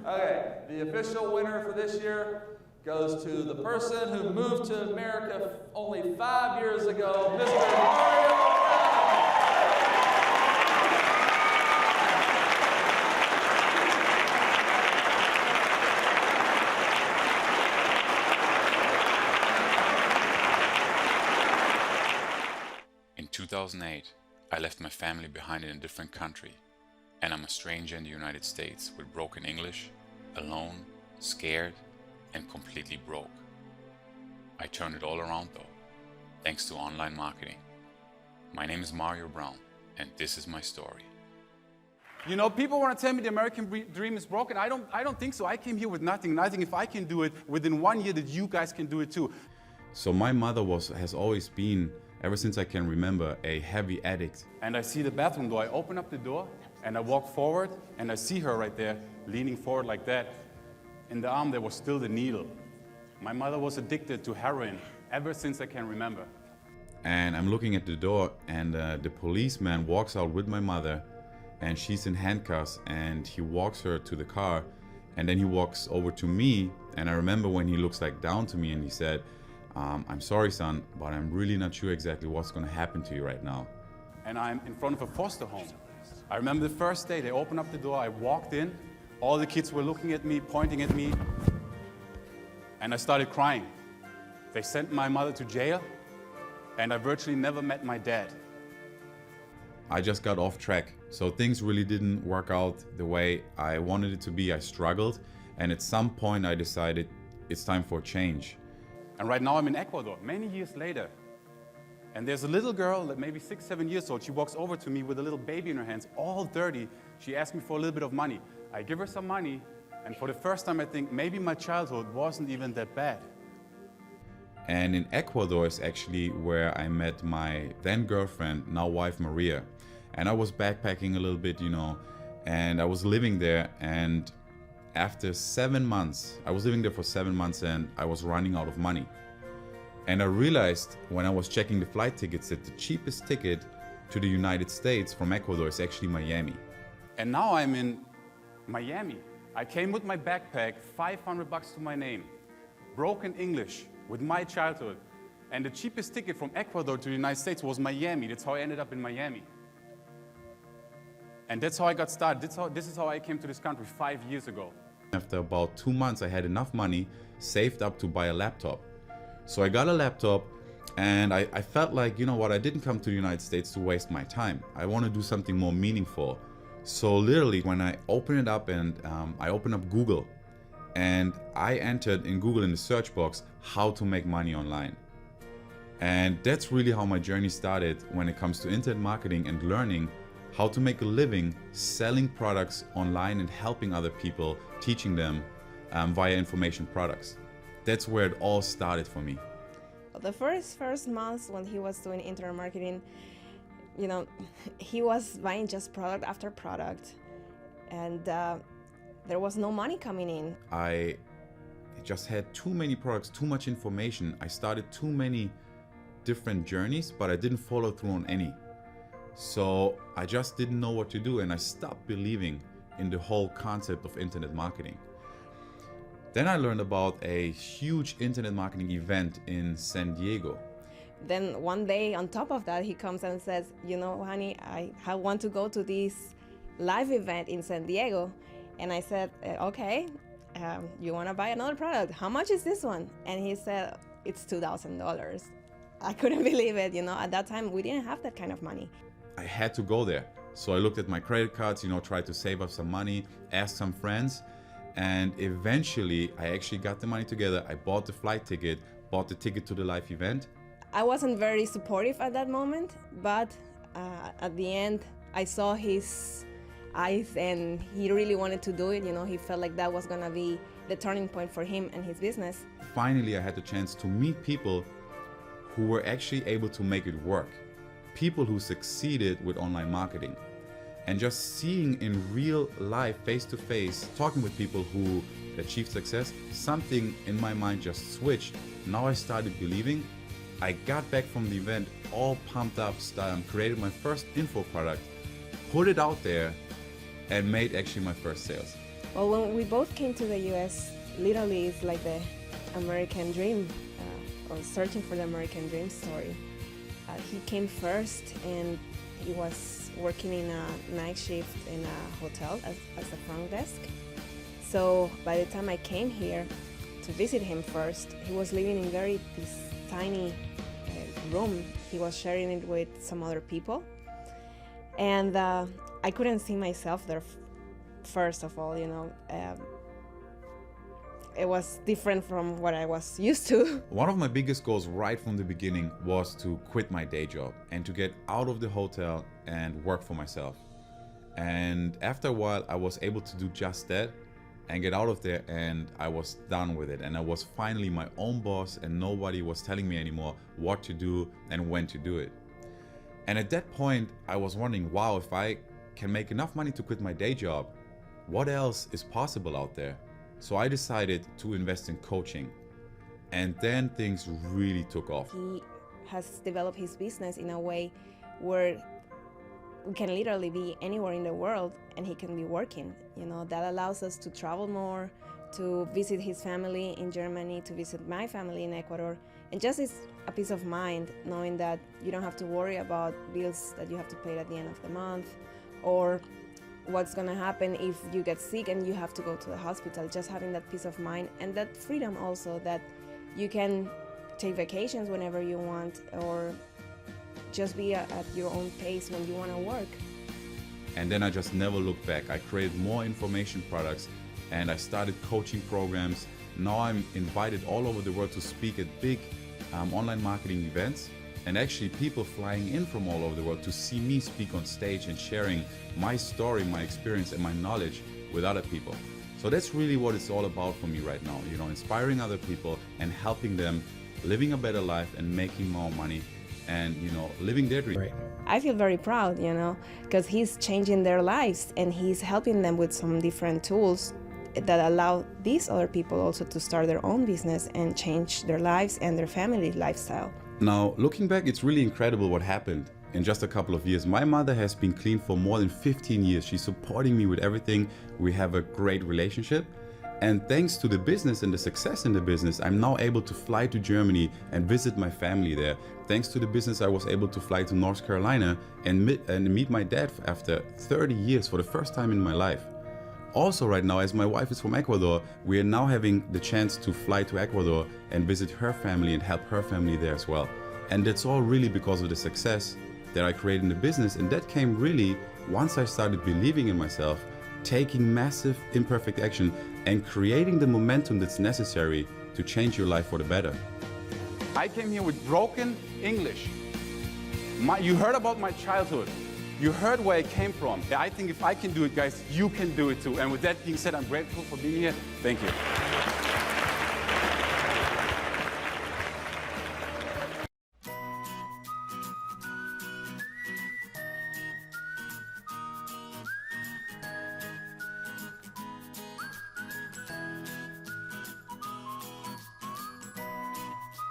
Okay, the official winner for this year goes to the person who moved to America only 5 years ago, Mr. Mario Brown. In 2008, I left my family behind in a different country, and I'm a stranger in the United States with broken English, alone, scared, and completely broke. I turned it all around though, thanks to online marketing. My name is Mario Brown, and this is my story. You know, people want to tell me the American dream is broken. I don't think so. I came here with nothing, and I think if I can do it within 1 year, that you guys can do it too. So my mother has always been, ever since I can remember, a heavy addict. And I see the bathroom door. I open up the door, and I walk forward, and I see her right there, leaning forward like that. In the arm, there was still the needle. My mother was addicted to heroin ever since I can remember. And I'm looking at the door, and the policeman walks out with my mother, and she's in handcuffs, and he walks her to the car, and then he walks over to me, and I remember when he looks like down to me, and he said, I'm sorry, son, but I'm really not sure exactly what's going to happen to you right now. And I'm in front of a foster home. I remember the first day, they opened up the door, I walked in, all the kids were looking at me, pointing at me, and I started crying. They sent my mother to jail, and I virtually never met my dad. I just got off track, so things really didn't work out the way I wanted it to be. I struggled, and at some point I decided it's time for a change. And right now I'm in Ecuador, many years later. And there's a little girl, that maybe 6, 7 years old. She walks over to me with a little baby in her hands, all dirty. She asks me for a little bit of money. I give her some money, and for the first time I think maybe my childhood wasn't even that bad. And in Ecuador is actually where I met my then girlfriend, now wife Maria. And I was backpacking a little bit, you know, and I was living there, and after 7 months, I was living there for 7 months, and I was running out of money. And I realized when I was checking the flight tickets that the cheapest ticket to the United States from Ecuador is actually Miami. And now I'm in Miami. I came with my backpack, $500 to my name, broken English with my childhood. And the cheapest ticket from Ecuador to the United States was Miami. That's how I ended up in Miami. And that's how I got started. This is how I came to this country 5 years ago. After about 2 months, I had enough money saved up to buy a laptop. So I got a laptop, and I felt like, you know what, I didn't come to the United States to waste my time. I want to do something more meaningful. So literally, when I open it up and I open up Google, and I entered in Google in the search box, how to make money online. And that's really how my journey started when it comes to internet marketing and learning how to make a living selling products online and helping other people, teaching them via information products. That's where it all started for me. The first months when he was doing internet marketing, you know, he was buying just product after product, and there was no money coming in. I just had too many products, too much information. I started too many different journeys, but I didn't follow through on any. So I just didn't know what to do, and I stopped believing in the whole concept of internet marketing. Then I learned about a huge internet marketing event in San Diego. Then one day on top of that, he comes and says, you know, honey, I want to go to this live event in San Diego. And I said, okay, you want to buy another product? How much is this one? And he said, it's $2,000. I couldn't believe it, you know, at that time we didn't have that kind of money. I had to go there. So I looked at my credit cards, you know, tried to save up some money, asked some friends, and eventually I actually got the money together. I bought the flight ticket, bought the ticket to the live event. I wasn't very supportive at that moment, but at the end I saw his eyes and he really wanted to do it. You know, he felt like that was gonna be the turning point for him and his business. Finally, I had the chance to meet people who were actually able to make it work. People who succeeded with online marketing. And just seeing in real life, face to face, talking with people who achieved success, something in my mind just switched. Now I started believing. I got back from the event all pumped up, created my first info product, put it out there, and made actually my first sales. Well, when we both came to the U.S., literally it's like the American dream, or searching for the American dream story. He came first, and he was working in a night shift in a hotel as a front desk. So by the time I came here to visit him first, he was living in this tiny room. He was sharing it with some other people. And I couldn't see myself there, first of all, you know. It was different from what I was used to. One of my biggest goals right from the beginning was to quit my day job and to get out of the hotel and work for myself. And after a while, I was able to do just that and get out of there, and I was done with it. And I was finally my own boss, and nobody was telling me anymore what to do and when to do it. And at that point, I was wondering, wow, if I can make enough money to quit my day job, what else is possible out there? So I decided to invest in coaching, and then things really took off. He has developed his business in a way where we can literally be anywhere in the world and he can be working. You know, that allows us to travel more, to visit his family in Germany, to visit my family in Ecuador, and just it's a peace of mind knowing that you don't have to worry about bills that you have to pay at the end of the month, or what's gonna happen if you get sick and you have to go to the hospital. Just having that peace of mind and that freedom also, that you can take vacations whenever you want, or just be at your own pace when you wanna work. And then I just never looked back. I created more information products and I started coaching programs. Now I'm invited all over the world to speak at big online marketing events. And actually people flying in from all over the world to see me speak on stage and sharing my story, my experience, and my knowledge with other people. So that's really what it's all about for me right now, you know, inspiring other people and helping them living a better life and making more money and, you know, living their dream. Right. I feel very proud, you know, because he's changing their lives and he's helping them with some different tools that allow these other people also to start their own business and change their lives and their family lifestyle. Now, looking back, it's really incredible what happened in just a couple of years. My mother has been clean for more than 15 years. She's supporting me with everything. We have a great relationship. And thanks to the business and the success in the business, I'm now able to fly to Germany and visit my family there. Thanks to the business, I was able to fly to North Carolina and meet my dad after 30 years for the first time in my life. Also right now, as my wife is from Ecuador, we are now having the chance to fly to Ecuador and visit her family and help her family there as well. And that's all really because of the success that I created in the business. And that came really once I started believing in myself, taking massive imperfect action and creating the momentum that's necessary to change your life for the better. I came here with broken English. You heard about my childhood. You heard where I came from. I think if I can do it, guys, you can do it too. And with that being said, I'm grateful for being here. Thank you.